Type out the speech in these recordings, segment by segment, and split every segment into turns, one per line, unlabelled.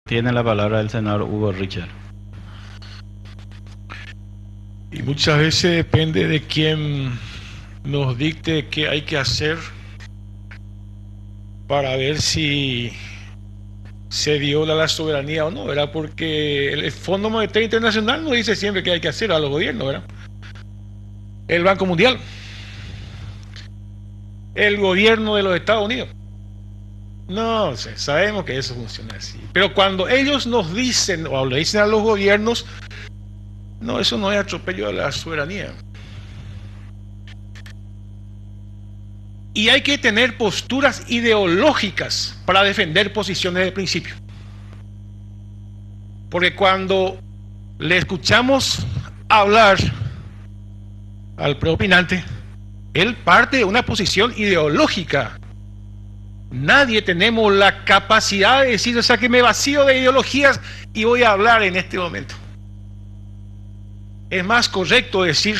Tiene la palabra el senador Hugo Richard.
Y muchas veces depende de quién nos dicte qué hay que hacer para ver si se viola la soberanía o no, ¿verdad? Porque el Fondo Monetario Internacional nos dice siempre que hay que hacer a los gobiernos, ¿verdad? El Banco Mundial, el gobierno de los Estados Unidos. No sé, sabemos que eso funciona así. Pero cuando ellos nos dicen o le dicen a los gobiernos, no, eso no es atropello a la soberanía. Y hay que tener posturas ideológicas para defender posiciones de principio. Porque cuando le escuchamos hablar al preopinante, él parte de una posición ideológica. Nadie tenemos la capacidad de decir, o sea, que me vacío de ideologías y voy a hablar en este momento. Es más correcto decir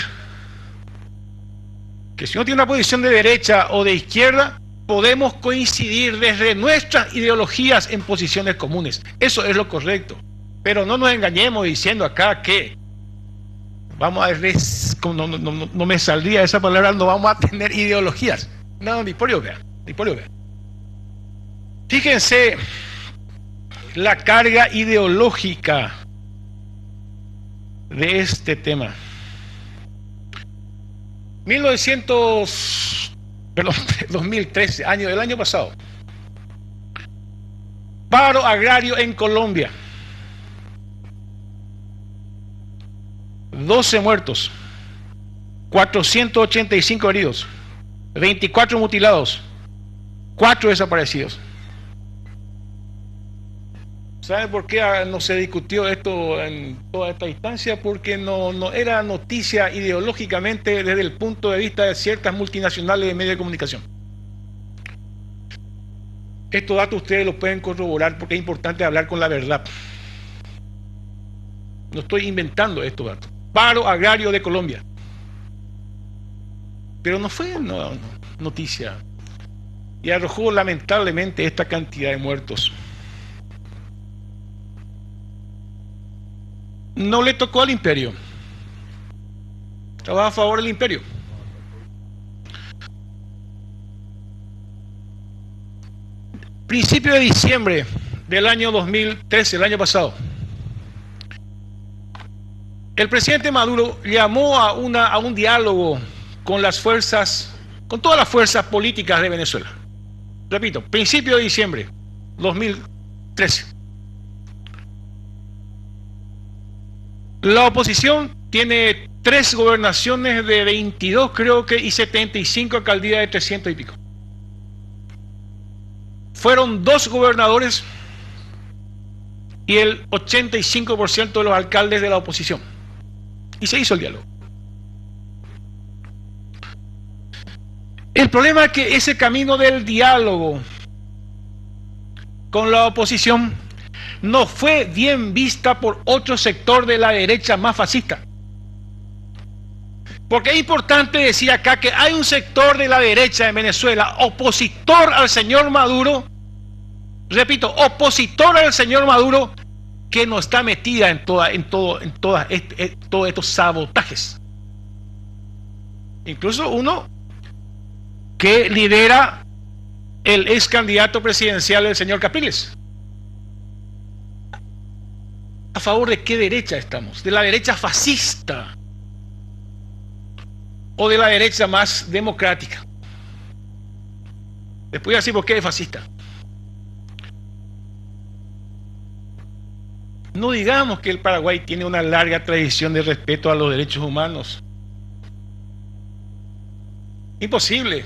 que si uno tiene una posición de derecha o de izquierda, podemos coincidir desde nuestras ideologías en posiciones comunes. Eso es lo correcto. Pero no nos engañemos diciendo acá que vamos a ver, no me saldría esa palabra, no vamos a tener ideologías. No, ni por Dios vean, ni por Dios vean. Fíjense la carga ideológica de este tema. 2013, del año pasado. Paro agrario en Colombia. 12 muertos, 485 heridos, 24 mutilados, 4 desaparecidos. ¿Saben por qué no se discutió esto en toda esta instancia? Porque no era noticia ideológicamente desde el punto de vista de ciertas multinacionales de medios de comunicación. Estos datos ustedes los pueden corroborar porque es importante hablar con la verdad. No estoy inventando estos datos. Paro agrario de Colombia. Pero no fue noticia. Y arrojó lamentablemente esta cantidad de muertos. No le tocó al imperio. Estaba a favor del imperio. Principio de diciembre del año 2013, el año pasado, el presidente Maduro llamó a un diálogo con las fuerzas, con todas las fuerzas políticas de Venezuela. Repito, principio de diciembre 2013. La oposición tiene 3 gobernaciones de 22, creo que, y 75 alcaldías de 300 y pico. Fueron 2 gobernadores y el 85% de los alcaldes de la oposición. Y se hizo el diálogo. El problema es que ese camino del diálogo con la oposición no fue bien vista por otro sector de la derecha más fascista. Porque es importante decir acá que hay un sector de la derecha en Venezuela opositor al señor Maduro, repito, opositor al señor Maduro, que no está metida en todos estos sabotajes. Incluso uno que lidera el ex candidato presidencial, el señor Capriles. ¿A favor de qué derecha estamos? ¿De la derecha fascista o de la derecha más democrática? Les voy a decir por qué es fascista. No digamos que el Paraguay tiene una larga tradición de respeto a los derechos humanos. Imposible.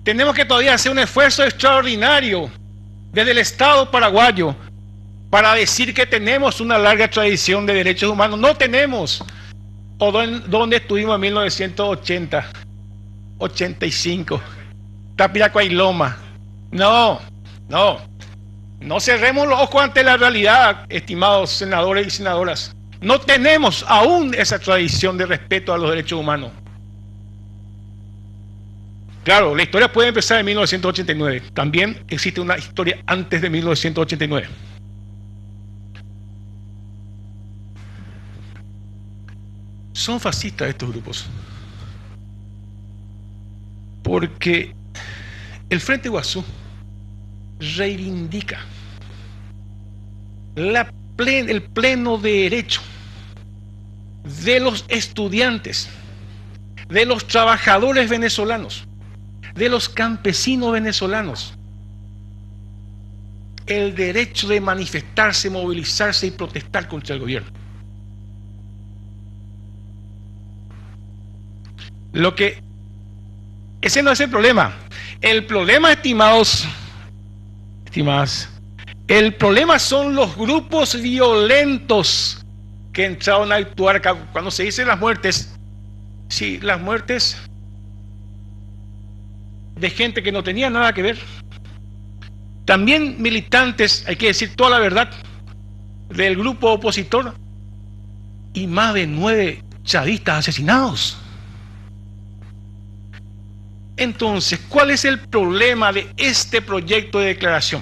Tenemos que todavía hacer un esfuerzo extraordinario desde el Estado paraguayo para decir que tenemos una larga tradición de derechos humanos. No tenemos. ¿O dónde estuvimos en 1980? 85. Tapiracuá y Loma. No. No cerremos los ojos ante la realidad, estimados senadores y senadoras. No tenemos aún esa tradición de respeto a los derechos humanos. Claro, la historia puede empezar en 1989. También existe una historia antes de 1989. son fascistas estos grupos. Porque el Frente Iguazú reivindica el pleno derecho de los estudiantes, de los trabajadores venezolanos, de los campesinos venezolanos, el derecho de manifestarse, movilizarse y protestar contra el gobierno. Ese no es el problema. El problema, estimadas, el problema son los grupos violentos que entraron a actuar acá. Cuando se dicen las muertes, sí, las muertes de gente que no tenía nada que ver. También militantes, hay que decir toda la verdad, del grupo opositor, y más de 9 chavistas asesinados. Entonces, ¿cuál es el problema de este proyecto de declaración?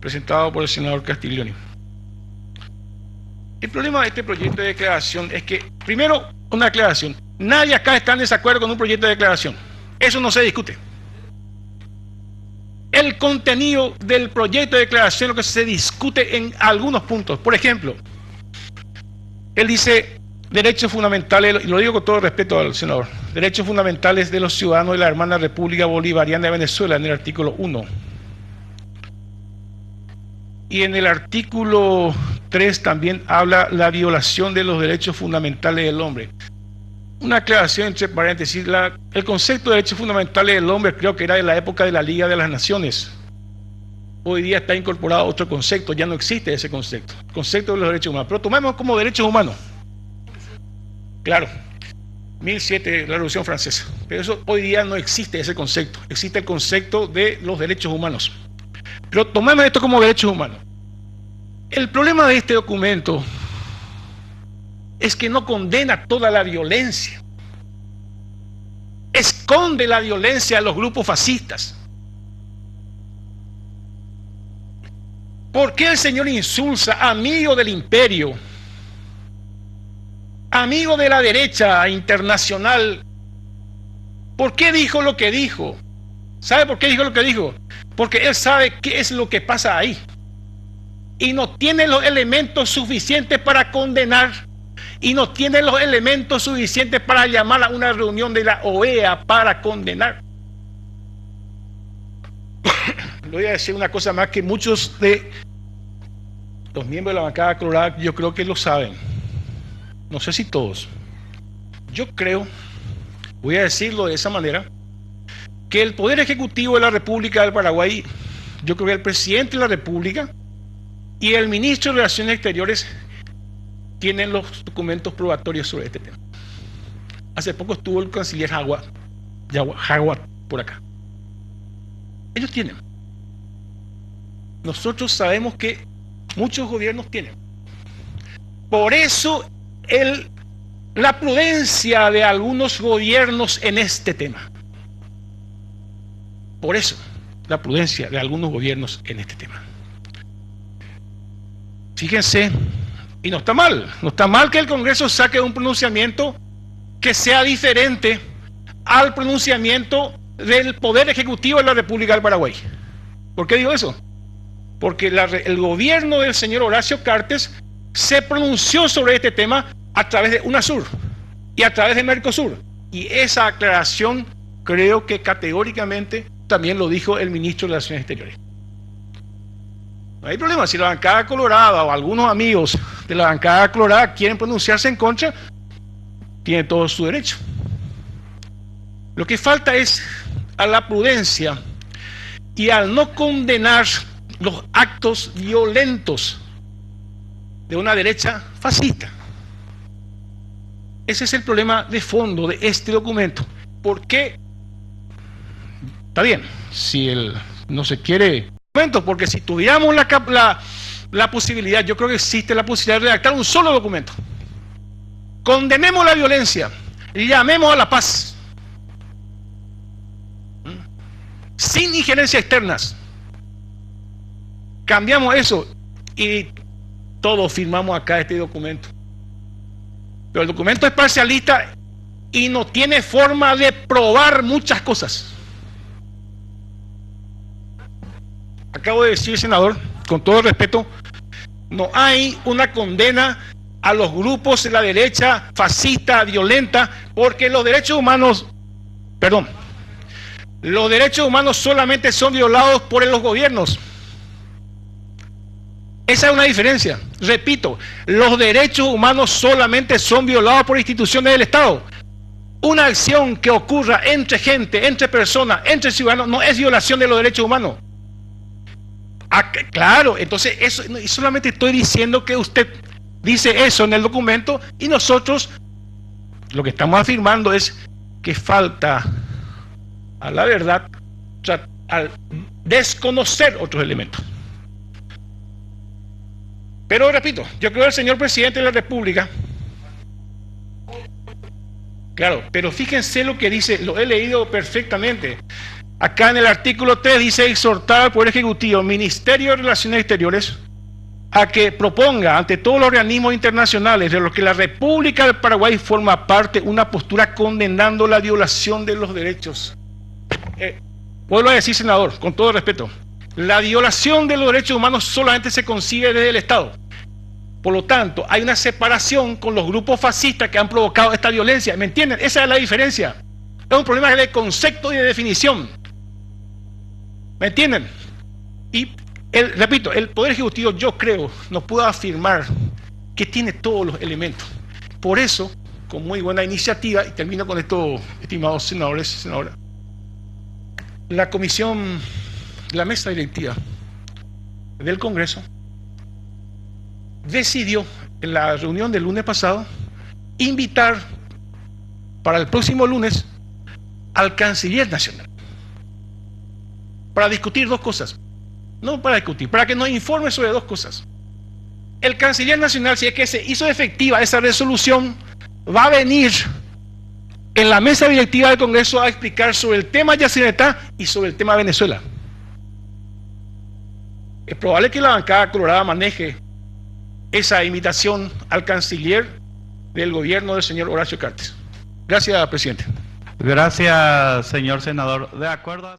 Presentado por el senador Castiglioni. El problema de este proyecto de declaración es que, primero, una aclaración. Nadie acá está en desacuerdo con un proyecto de declaración. Eso no se discute. El contenido del proyecto de declaración es lo que se discute en algunos puntos. Por ejemplo, él dice derechos fundamentales, y lo digo con todo respeto al senador, derechos fundamentales de los ciudadanos de la hermana República Bolivariana de Venezuela, en el artículo 1. Y en el artículo 3 también habla la violación de los derechos fundamentales del hombre. Una aclaración entre paréntesis, el concepto de derechos fundamentales del hombre creo que era de la época de la Liga de las Naciones. Hoy día está incorporado otro concepto, ya no existe ese concepto, el concepto de los derechos humanos. Pero tomemos como derechos humanos. Claro, 1007, la Revolución Francesa. Pero eso hoy día no existe ese concepto, existe el concepto de los derechos humanos. Pero tomemos esto como derechos humanos. El problema de este documento es que no condena toda la violencia. Esconde la violencia de los grupos fascistas. ¿Por qué el señor Insulza, amigo del imperio, amigo de la derecha internacional, por qué dijo lo que dijo? ¿Sabe por qué dijo lo que dijo? Porque él sabe qué es lo que pasa ahí. Y no tiene los elementos suficientes para condenar. Y no tiene los elementos suficientes para llamar a una reunión de la OEA para condenar. Le voy a decir una cosa más que muchos de los miembros de la bancada colorada yo creo que lo saben. No sé si todos. Yo creo, voy a decirlo de esa manera, que el Poder Ejecutivo de la República del Paraguay, yo creo que el Presidente de la República y el Ministro de Relaciones Exteriores tienen los documentos probatorios sobre este tema. Hace poco estuvo el canciller Jawad por acá. Ellos tienen. Nosotros sabemos que muchos gobiernos tienen. Por eso la prudencia de algunos gobiernos en este tema. Por eso la prudencia de algunos gobiernos en este tema. Fíjense, y no está mal que el Congreso saque un pronunciamiento que sea diferente al pronunciamiento del Poder Ejecutivo de la República del Paraguay. ¿Por qué digo eso? Porque el gobierno del señor Horacio Cartes se pronunció sobre este tema a través de UNASUR y a través de Mercosur. Y esa aclaración creo que categóricamente también lo dijo el ministro de Relaciones Exteriores. No hay problema, si la bancada colorada o algunos amigos de la bancada colorada quieren pronunciarse en contra, tienen todo su derecho. Lo que falta es a la prudencia y al no condenar los actos violentos de una derecha fascista. Ese es el problema de fondo de este documento. ¿Por qué? Está bien, si él no se quiere... Porque si tuviéramos la posibilidad, yo creo que existe la posibilidad de redactar un solo documento. Condenemos la violencia, llamemos a la paz, sin injerencias externas. Cambiamos eso y Todos firmamos acá este documento. Pero el documento es parcialista y no tiene forma de probar muchas cosas. Acabo de decir, senador, con todo respeto, no hay una condena a los grupos de la derecha fascista, violenta, porque los derechos humanos, los derechos humanos solamente son violados por los gobiernos. Esa es una diferencia. Repito, los derechos humanos solamente son violados por instituciones del Estado. Una acción que ocurra entre gente, entre personas, entre ciudadanos, no es violación de los derechos humanos. Claro, entonces eso, solamente estoy diciendo que usted dice eso en el documento y nosotros lo que estamos afirmando es que falta a la verdad al desconocer otros elementos. Pero repito, yo creo que el señor presidente de la República, claro, pero fíjense lo que dice, lo he leído perfectamente. Acá en el artículo 3 dice exhortar al Poder Ejecutivo, Ministerio de Relaciones Exteriores, a que proponga ante todos los organismos internacionales de los que la República del Paraguay forma parte una postura condenando la violación de los derechos. Vuelvo a decir, senador, con todo respeto, la violación de los derechos humanos solamente se concibe desde el Estado. Por lo tanto, hay una separación con los grupos fascistas que han provocado esta violencia. ¿Me entienden? Esa es la diferencia. Es un problema de concepto y de definición. ¿Me entienden? Y, repito, el Poder Ejecutivo, yo creo, nos puede afirmar que tiene todos los elementos. Por eso, con muy buena iniciativa, y termino con esto, estimados senadores y senadoras, la comisión, la mesa directiva del Congreso, decidió en la reunión del lunes pasado invitar para el próximo lunes al canciller nacional para discutir dos cosas. No para discutir, para que nos informe sobre dos cosas. El canciller nacional, si es que se hizo efectiva esa resolución, va a venir en la mesa directiva del Congreso a explicar sobre el tema Yacyretá y sobre el tema Venezuela. Es probable que la bancada colorada maneje esa invitación al canciller del gobierno del señor Horacio Cartes. Gracias, presidente.
Gracias, señor senador. De acuerdo a...